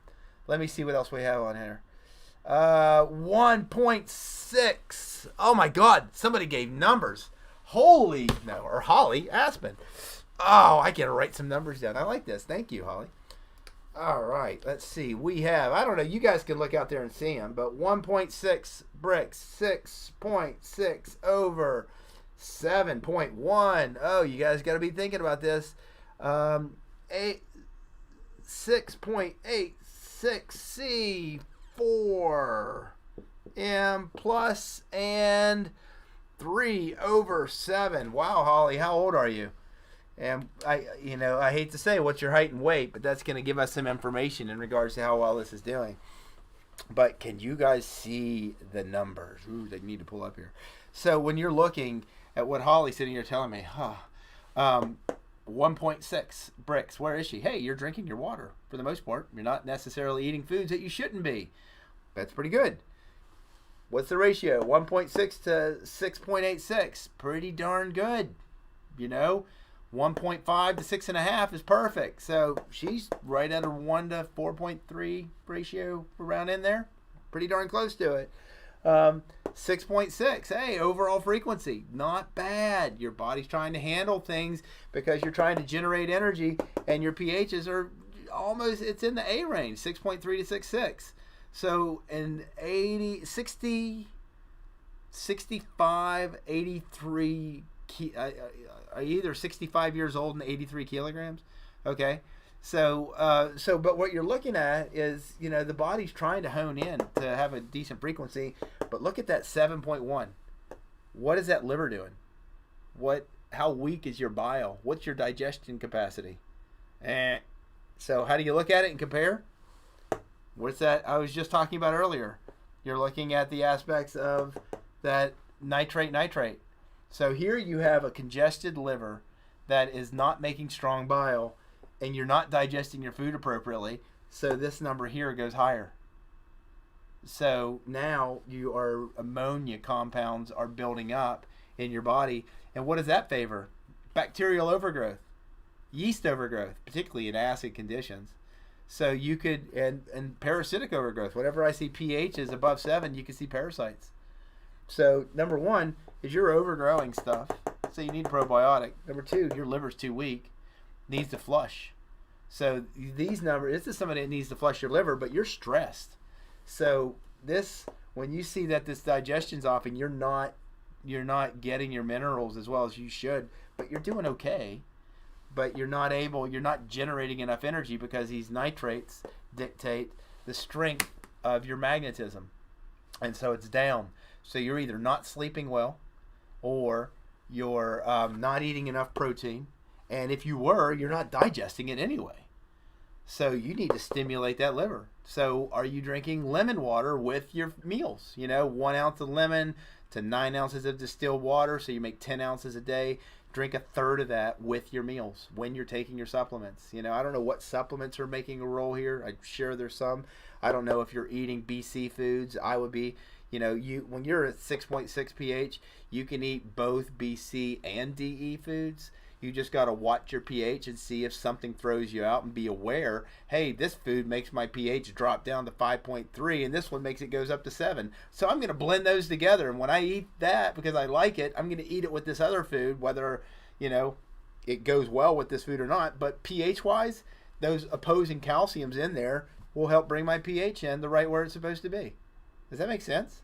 Let me see what else we have on here. 1.6. Oh my God. Somebody gave numbers. Holly Aspen. Oh, I can write some numbers down. I like this. Thank you, Holly. All right. Let's see. We have, I don't know, you guys can look out there and see them, but 1.6 bricks, 6.6 over 7.1. Oh, you guys got to be thinking about this. 6.86 C4. am plus and 3/7. Wow, Holly, how old are you? And I hate to say what's your height and weight, but that's going to give us some information in regards to how well this is doing. But can you guys see the numbers? Ooh, they need to pull up here. So when you're looking at what Holly's sitting here telling me, 1.6 bricks. Where is she? Hey, you're drinking your water for the most part. You're not necessarily eating foods that you shouldn't be. That's pretty good. What's the ratio? 1.6 to 6.86. Pretty darn good. 1.5 to 6.5 is perfect. So she's right at a 1 to 4.3 ratio around in there. Pretty darn close to it. 6.6. Hey, overall frequency. Not bad. Your body's trying to handle things because you're trying to generate energy, and your pHs are almost, it's in the A range, 6.3 to 6.6. So in 65, 83, either 65 years old and 83 kilograms. Okay. But what you're looking at is, the body's trying to hone in to have a decent frequency, but look at that 7.1. What is that liver doing? How weak is your bile? What's your digestion capacity? So how do you look at it and compare? What's that I was just talking about earlier? You're looking at the aspects of that nitrate. So here you have a congested liver that is not making strong bile, and you're not digesting your food appropriately. So this number here goes higher. So now ammonia compounds are building up in your body. And what does that favor? Bacterial overgrowth, yeast overgrowth, particularly in acid conditions. So you could, and parasitic overgrowth. Whenever I see pH is above 7, you can see parasites. So number one is you're overgrowing stuff. So you need a probiotic. Number two, your liver's too weak, needs to flush. So these numbers, this is somebody that needs to flush your liver, but you're stressed. So when you see that this digestion's off and you're not getting your minerals as well as you should, but you're doing okay, but you're not generating enough energy because these nitrates dictate the strength of your magnetism. And so it's down. So you're either not sleeping well, or you're not eating enough protein. And if you were, you're not digesting it anyway. So you need to stimulate that liver. So are you drinking lemon water with your meals? 1 ounce of lemon to 9 ounces of distilled water. So you make 10 ounces a day. Drink a third of that with your meals when you're taking your supplements. I don't know what supplements are making a role here. I'm sure there's some. I don't know if you're eating BC foods. I would be, when you're at 6.6 pH, you can eat both BC and DE foods. You just got to watch your pH and see if something throws you out, and be aware, hey, this food makes my pH drop down to 5.3 and this one makes it goes up to 7. So I'm going to blend those together, and when I eat that because I like it, I'm going to eat it with this other food, whether, it goes well with this food or not. But pH wise, those opposing calciums in there will help bring my pH in the right where it's supposed to be. Does that make sense?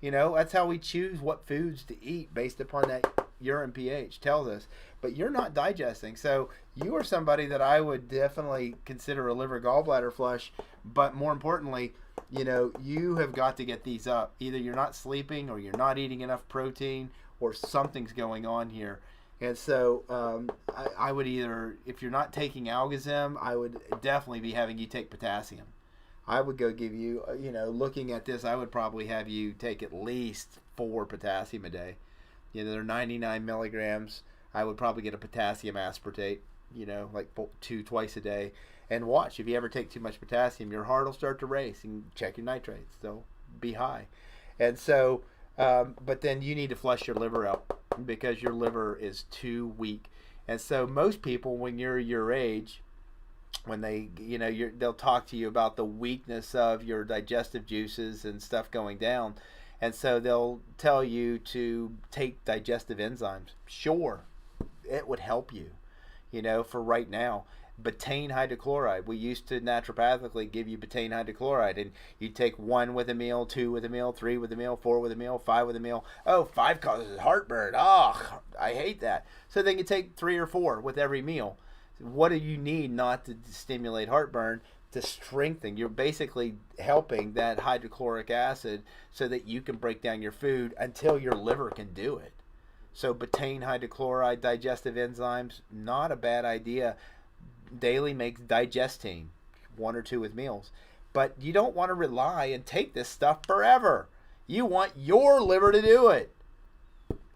That's how we choose what foods to eat based upon that urine pH tells us. But you're not digesting. So you are somebody that I would definitely consider a liver gallbladder flush. But more importantly, you have got to get these up. Either you're not sleeping, or you're not eating enough protein, or something's going on here. And so I would either, if you're not taking Algazem, I would definitely be having you take potassium. I would go give you, looking at this, I would probably have you take at least 4 potassium a day. They're 99 milligrams. I would probably get a potassium aspartate, like 2 twice a day. And watch, if you ever take too much potassium, your heart will start to race, and check your nitrates. They'll be high. And so, but then you need to flush your liver out because your liver is too weak. And so most people, when you're your age, when they, they'll talk to you about the weakness of your digestive juices and stuff going down. And so they'll tell you to take digestive enzymes. Sure, it would help you, for right now. Betaine hydrochloride. We used to naturopathically give you betaine hydrochloride, and you take 1 with a meal, 2 with a meal, 3 with a meal, 4 with a meal, 5 with a meal. Oh, 5 causes heartburn. Oh, I hate that. So then you take 3 or 4 with every meal. What do you need not to stimulate heartburn to strengthen. You're basically helping that hydrochloric acid so that you can break down your food until your liver can do it. So betaine hydrochloride, digestive enzymes, not a bad idea. Daily makes digestine, 1 or 2 with meals. But you don't want to rely and take this stuff forever. You want your liver to do it.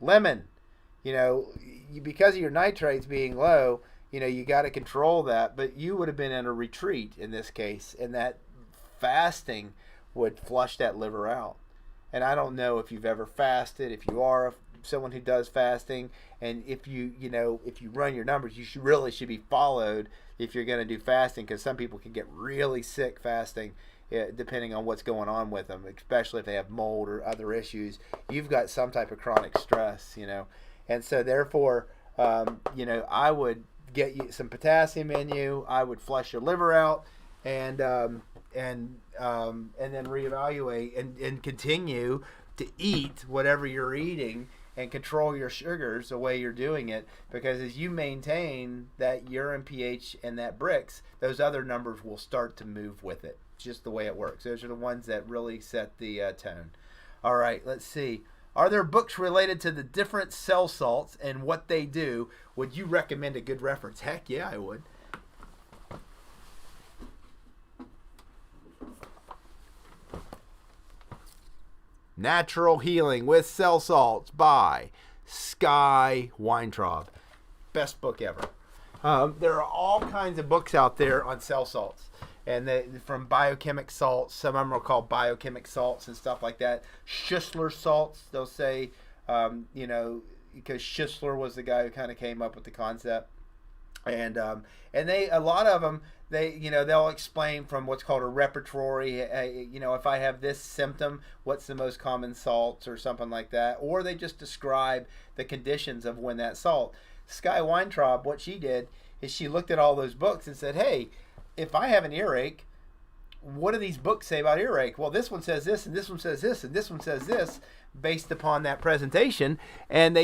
Lemon, because of your nitrates being low, you got to control that. But you would have been in a retreat in this case, and that fasting would flush that liver out. And I don't know if you've ever fasted, if you are someone who does fasting, and if you run your numbers, you should be followed if you're going to do fasting, because some people can get really sick fasting, depending on what's going on with them, especially if they have mold or other issues. You've got some type of chronic stress, and so therefore, I would get you some potassium in you. I would flush your liver out, and then reevaluate and continue to eat whatever you're eating and control your sugars the way you're doing it, because as you maintain that urine pH and that Brix, those other numbers will start to move with it. It's just the way it works. Those are the ones that really set the tone. All right, let's see. Are there books related to the different cell salts and what they do? Would you recommend a good reference? Heck yeah, I would. Natural Healing with Cell Salts by Sky Weintraub. Best book ever. There are all kinds of books out there on cell salts. And from biochemic salts, some of them are called biochemic salts and stuff like that. Schussler salts, they'll say, because Schussler was the guy who kind of came up with the concept. And a lot of them, they'll explain from what's called a repertory. If I have this symptom, what's the most common salts or something like that, or they just describe the conditions of when that salt. Sky Weintraub, what she did is she looked at all those books and said, hey, if I have an earache, what do these books say about earache? Well, this one says this, and this one says this, and this one says this, based upon that presentation. And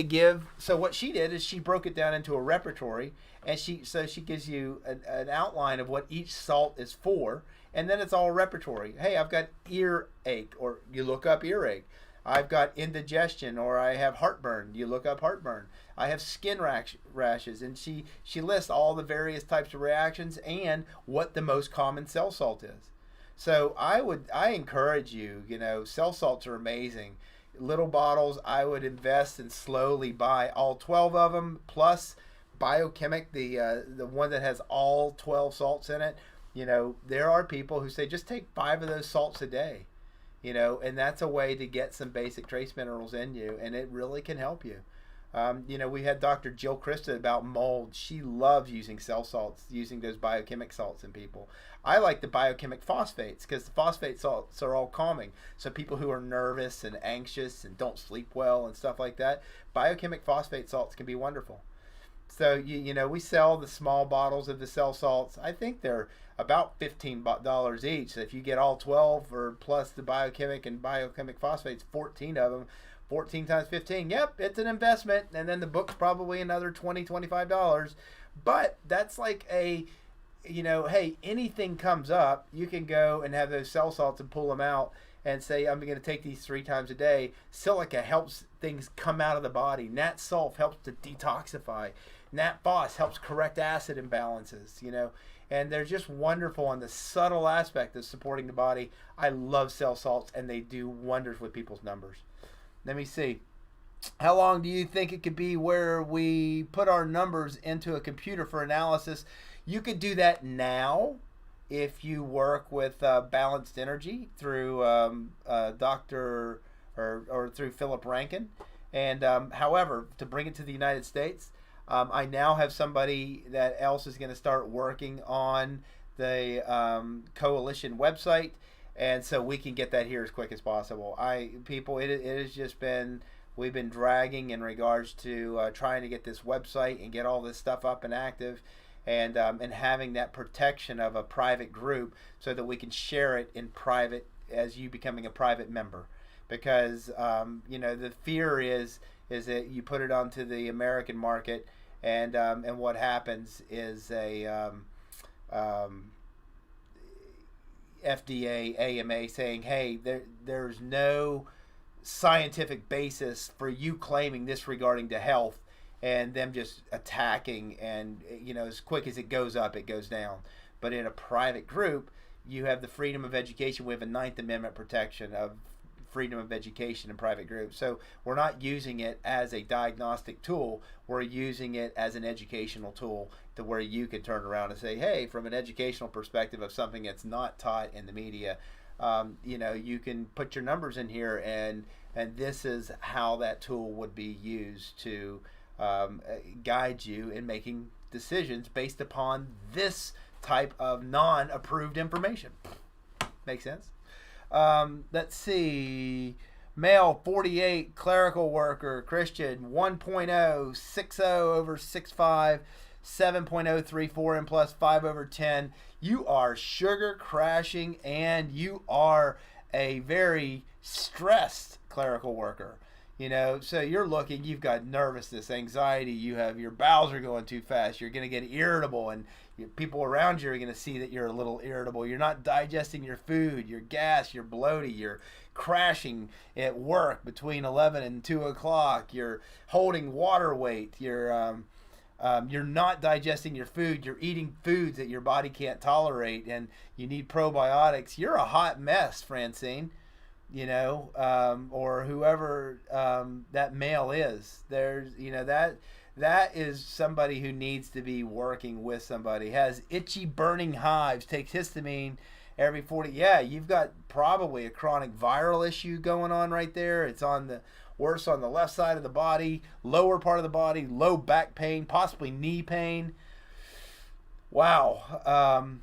so what she did is she broke it down into a repertory, and she gives you an outline of what each salt is for, and then it's all repertory. Hey, I've got earache, or you look up earache. I've got indigestion, or I have heartburn. You look up heartburn. I have skin rashes, and she lists all the various types of reactions and what the most common cell salt is. So I encourage you, cell salts are amazing. Little bottles, I would invest and slowly buy all 12 of them, plus Biochemic, the one that has all 12 salts in it. There are people who say just take 5 of those salts a day, and that's a way to get some basic trace minerals in you, and it really can help you. We had Dr. Jill Christa about mold. She loves using cell salts, using those biochemic salts in people. I like the biochemic phosphates because the phosphate salts are all calming. So people who are nervous and anxious and don't sleep well and stuff like that, biochemic phosphate salts can be wonderful. So, we sell the small bottles of the cell salts. I think they're about $15 each. So if you get all 12 or plus the biochemic phosphates, 14 of them, 14 times 15. Yep, it's an investment. And then the book's probably another $20, $25. But that's like hey, anything comes up, you can go and have those cell salts and pull them out and say, I'm going to take these 3 times a day. Silica helps things come out of the body. Nat sulf helps to detoxify. Nat phos helps correct acid imbalances, and they're just wonderful on the subtle aspect of supporting the body. I love cell salts, and they do wonders with people's numbers. Let me see. How long do you think it could be where we put our numbers into a computer for analysis? You could do that now if you work with Balanced Energy through Dr. or through Philip Rankin. And however, to bring it to the United States, I now have somebody that else is going to start working on the coalition website, and so we can get that here as quick as possible. It has just been, we've been dragging in regards to trying to get this website and get all this stuff up and active, and having that protection of a private group so that we can share it in private as you becoming a private member, because the fear is that you put it onto the American market, and what happens is FDA, AMA saying, hey, there's no scientific basis for you claiming this regarding to health, and them just attacking, and as quick as it goes up, it goes down. But in a private group, you have the freedom of education. We have a Ninth Amendment protection of freedom of education in private groups. So we're not using it as a diagnostic tool. We're using it as an educational tool to where you can turn around and say, hey, from an educational perspective of something that's not taught in the media, you can put your numbers in here, and this is how that tool would be used to guide you in making decisions based upon this type of non-approved information. Make sense? Let's see. Male, 48, clerical worker, Christian, 1.0, 60 over 6'5", 7.034 and plus 5 over 10. You are sugar crashing, and you are a very stressed clerical worker. So you've got nervousness, anxiety, your bowels are going too fast, you're going to get irritable, and people around you are going to see that you're a little irritable. You're not digesting your food, you're gassed, you're bloated, you're crashing at work between 11 and 2 o'clock, you're holding water weight, you're not digesting your food, you're eating foods that your body can't tolerate, and you need probiotics. You're a hot mess, Francine. Or whoever that male is. There's, that is somebody who needs to be working with somebody. Has itchy, burning hives, takes histamine every 40. Yeah, you've got probably a chronic viral issue going on right there. It's worse on the left side of the body, lower part of the body, low back pain, possibly knee pain. Wow.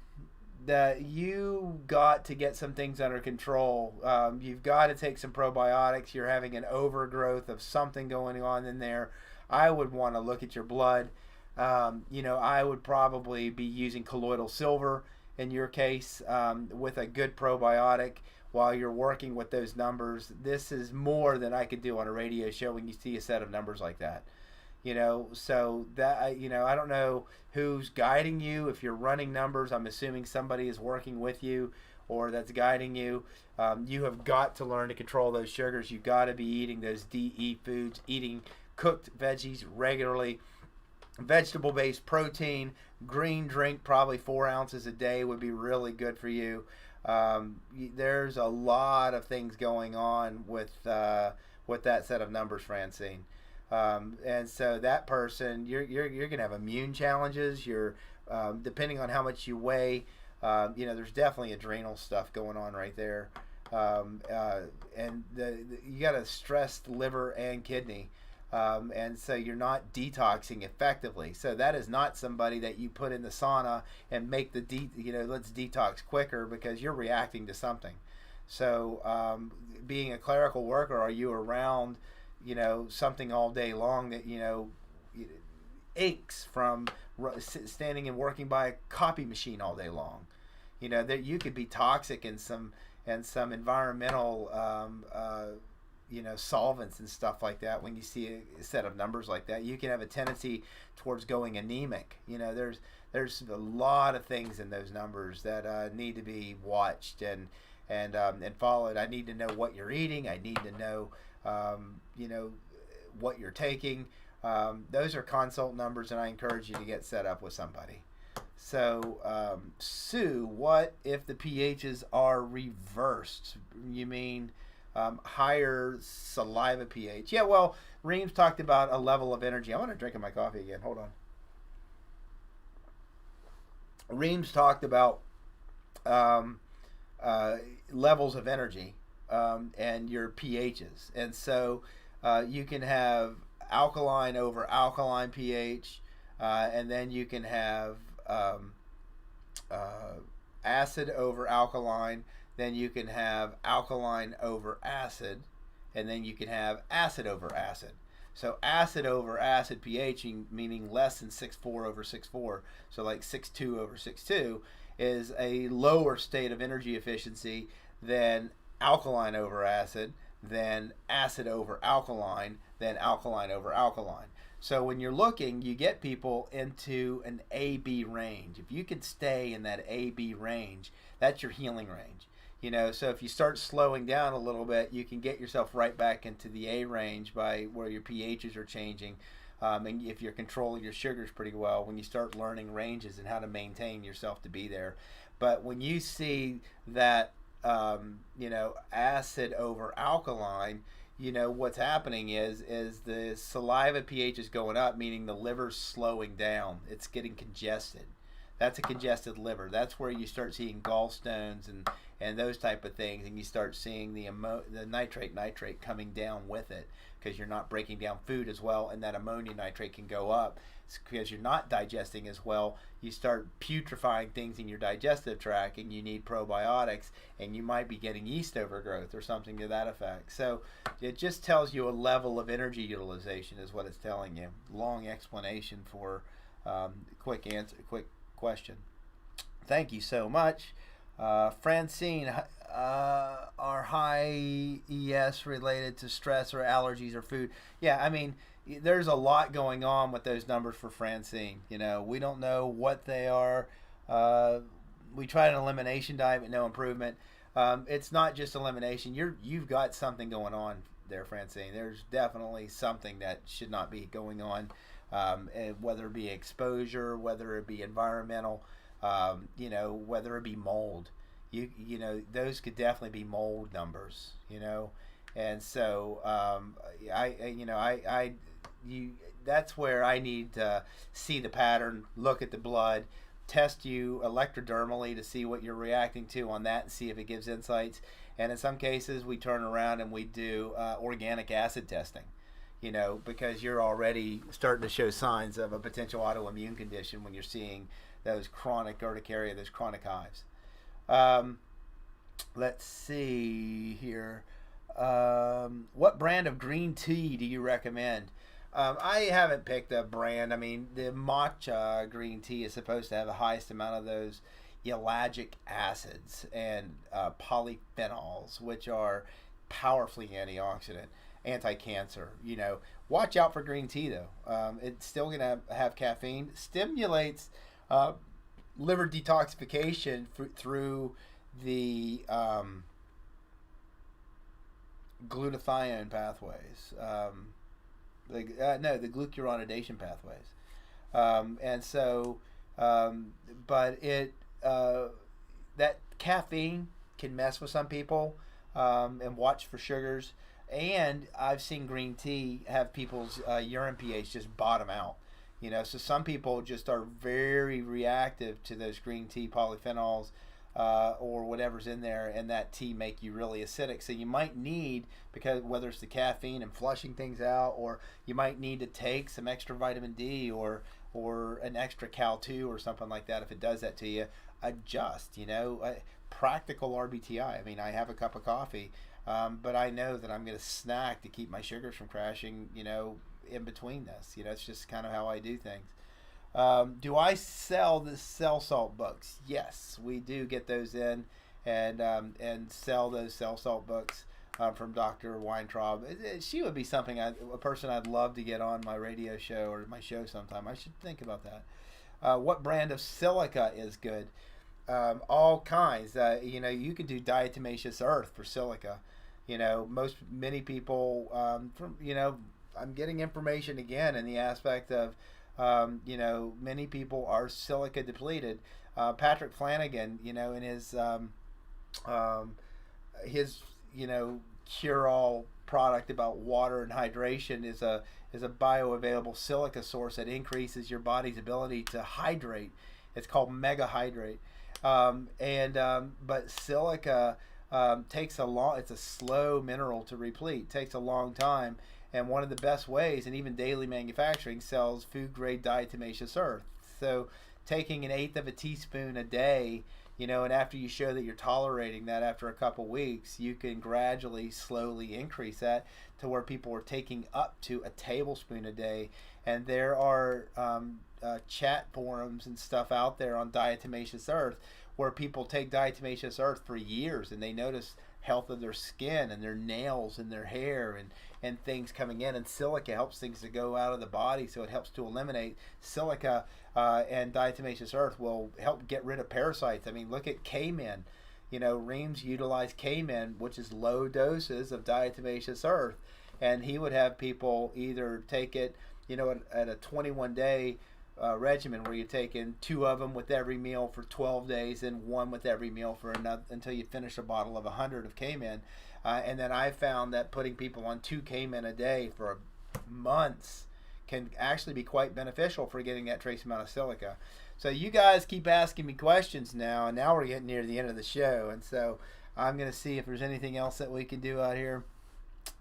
That you got to get some things under control. You've got to take some probiotics. You're having an overgrowth of something going on in there. I would want to look at your blood. I would probably be using colloidal silver in your case with a good probiotic while you're working with those numbers. This is more than I could do on a radio show when you see a set of numbers like that. So that, I don't know who's guiding you. If you're running numbers, I'm assuming somebody is working with you or that's guiding you. You have got to learn to control those sugars. You've got to be eating those DE foods, eating cooked veggies regularly, vegetable-based protein, green drink, probably 4 ounces a day would be really good for you. There's a lot of things going on with that set of numbers, Francine. And so that person, you're going to have immune challenges. You're depending on how much you weigh, there's definitely adrenal stuff going on right there. And you got a stressed liver and kidney. And so you're not detoxing effectively. So that is not somebody that you put in the sauna and make let's detox quicker, because you're reacting to something. So being a clerical worker, are you around something all day long that aches from standing and working by a copy machine all day long? That you could be toxic in some environmental solvents and stuff like that. When you see a set of numbers like that, you can have a tendency towards going anemic. There's a lot of things in those numbers that need to be watched and followed. I need to know what you're eating. I need to know what you're taking. Those are consult numbers, and I encourage you to get set up with somebody. So, Sue, what if the pHs are reversed? You mean higher saliva pH? Yeah, well, Reams talked about a level of energy. I want to drink my coffee again. Hold on. Reams talked about levels of energy and your pHs. And so you can have alkaline over alkaline pH, and then you can have acid over alkaline, then you can have alkaline over acid, and then you can have acid over acid. So acid over acid pH, meaning less than 6.4 over 6.4, so like 6.2 over 6.2, is a lower state of energy efficiency than alkaline over acid, than acid over alkaline than alkaline over alkaline. So when you're looking, you get people into an AB range. If you can stay in that AB range, that's your healing range. So if you start slowing down a little bit, you can get yourself right back into the A range by where your pHs are changing. And if you're controlling your sugars pretty well, when you start learning ranges and how to maintain yourself to be there. But when you see that, acid over alkaline, what's happening is the saliva pH is going up, meaning the liver's slowing down. It's getting congested. That's a congested liver. That's where you start seeing gallstones and those type of things, and you start seeing the nitrate coming down with it, because you're not breaking down food as well, and that ammonia nitrate can go up. It's because you're not digesting as well. You start putrefying things in your digestive tract, and you need probiotics, and you might be getting yeast overgrowth or something to that effect. So it just tells you a level of energy utilization is what it's telling you. Long explanation for quick question. Thank you so much. Francine, are high ES related to stress or allergies or food? Yeah, I mean, there's a lot going on with those numbers for Francine. We don't know what they are. We tried an elimination diet, but no improvement. It's not just elimination. You've got something going on there, Francine. There's definitely something that should not be going on, whether it be exposure, whether it be environmental, whether it be mold. Those could definitely be mold numbers. And so that's where I need to see the pattern, look at the blood, test you electrodermally to see what you're reacting to on that, and see if it gives insights. And in some cases, we turn around and we do organic acid testing. Because you're already starting to show signs of a potential autoimmune condition when you're seeing those chronic urticaria, those chronic hives. Let's see here. What brand of green tea do you recommend? I haven't picked a brand. I mean, the matcha green tea is supposed to have the highest amount of those ellagic acids and polyphenols, which are powerfully antioxidant, anti-cancer. Watch out for green tea though. It's still gonna have caffeine. Stimulates liver detoxification through the glutathione pathways. The glucuronidation pathways. But it that caffeine can mess with some people, and watch for sugars. And I've seen green tea have people's urine pH just bottom out. So some people just are very reactive to those green tea polyphenols or whatever's in there, and that tea make you really acidic. So you might need, because whether it's the caffeine and flushing things out, or you might need to take some extra vitamin D or an extra Cal-2 or something like that. If it does that to you, adjust. Practical RBTI. I mean, I have a cup of coffee, but I know that I'm going to snack to keep my sugars from crashing, in between this. It's just kind of how I do things. Do I sell the cell salt books? Yes, we do get those in and sell those cell salt books from Dr. Weintraub. She would be a person I'd love to get on my radio show or my show sometime. I should think about that. What brand of silica is good? All kinds. You could do diatomaceous earth for silica. Many people I'm getting information again in the aspect of many people are silica depleted. Patrick Flanagan, in his cure-all product about water and hydration is a bioavailable silica source that increases your body's ability to hydrate. It's called Mega Hydrate. But silica it's a slow mineral to replete. Takes a long time. And one of the best ways, and even Daily Manufacturing sells food-grade diatomaceous earth. So taking 1/8 of a teaspoon a day, and after you show that you're tolerating that after a couple weeks, you can gradually, slowly increase that to where people are taking up to a tablespoon a day. And there are chat forums and stuff out there on diatomaceous earth where people take diatomaceous earth for years, and they notice health of their skin and their nails and their hair and things coming in. And silica helps things to go out of the body, so it helps to eliminate silica. And diatomaceous earth will help get rid of parasites. I mean, look at K-Men. You know, Reams utilized K-Men, which is low doses of diatomaceous earth, and he would have people either take it, you know, at a 21-day regimen where you're taking 2 of them with every meal for 12 days and 1 with every meal for another until you finish a bottle of 100 of K-Men. And then I found that putting people on 2 K-Men a day for months can actually be quite beneficial for getting that trace amount of silica. So you guys keep asking me questions now, and now we're getting near the end of the show, and so I'm going to see if there's anything else that we can do out here.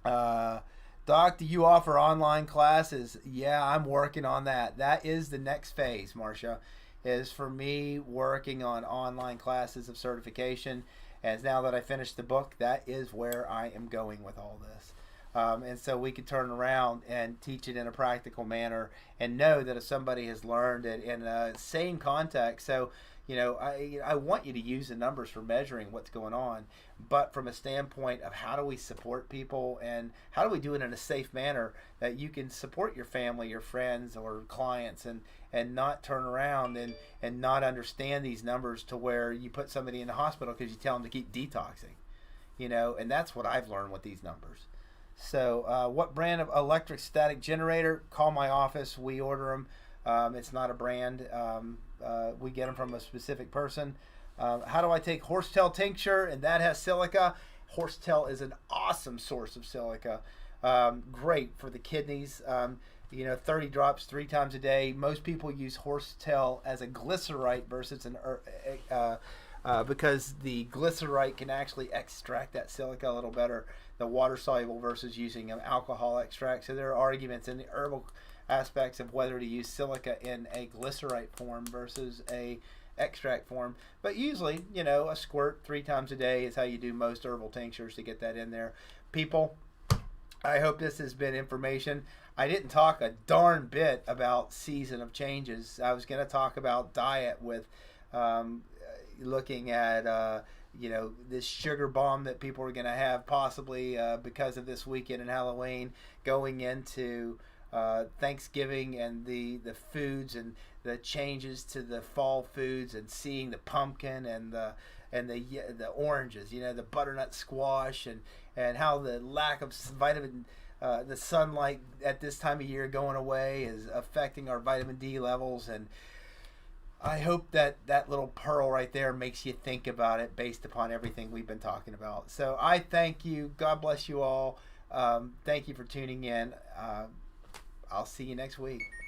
Doc, do you offer online classes? Yeah, I'm working on that. That is the next phase, Marcia, is for me working on online classes of certification. As now that I finished the book, that is where I am going with all this. And so we can turn around and teach it in a practical manner and know that if somebody has learned it in a same context. So, you know, I want you to use the numbers for measuring what's going on, but from a standpoint of how do we support people and how do we do it in a safe manner that you can support your family, your friends, or clients, and not turn around and not understand these numbers to where you put somebody in the hospital because you tell them to keep detoxing, you know, and that's what I've learned with these numbers. So what brand of electric static generator? Call my office. We order them. It's not a brand. We get them from a specific person. How do I take horsetail tincture? And that has silica. Horsetail is an awesome source of silica. Great for the kidneys. You know, 30 drops 3 times a day. Most people use horsetail as a glycerite versus an because the glycerite can actually extract that silica a little better, the water soluble versus using an alcohol extract. So there are arguments in the herbal aspects of whether to use silica in a glycerite form versus a extract form. But usually, you know, a squirt 3 times a day is how you do most herbal tinctures to get that in there. People, I hope this has been information. I didn't talk a darn bit about season of changes. I was going to talk about diet with looking at you know, this sugar bomb that people are going to have possibly because of this weekend and Halloween, going into Thanksgiving and the foods and the changes to the fall foods, and seeing the pumpkin and the oranges, you know, the butternut squash, and how the lack of vitamin the sunlight at this time of year going away is affecting our vitamin D levels. And I hope that little pearl right there makes you think about it based upon everything we've been talking about. So I thank you. God bless you all. Thank you for tuning in. I'll see you next week.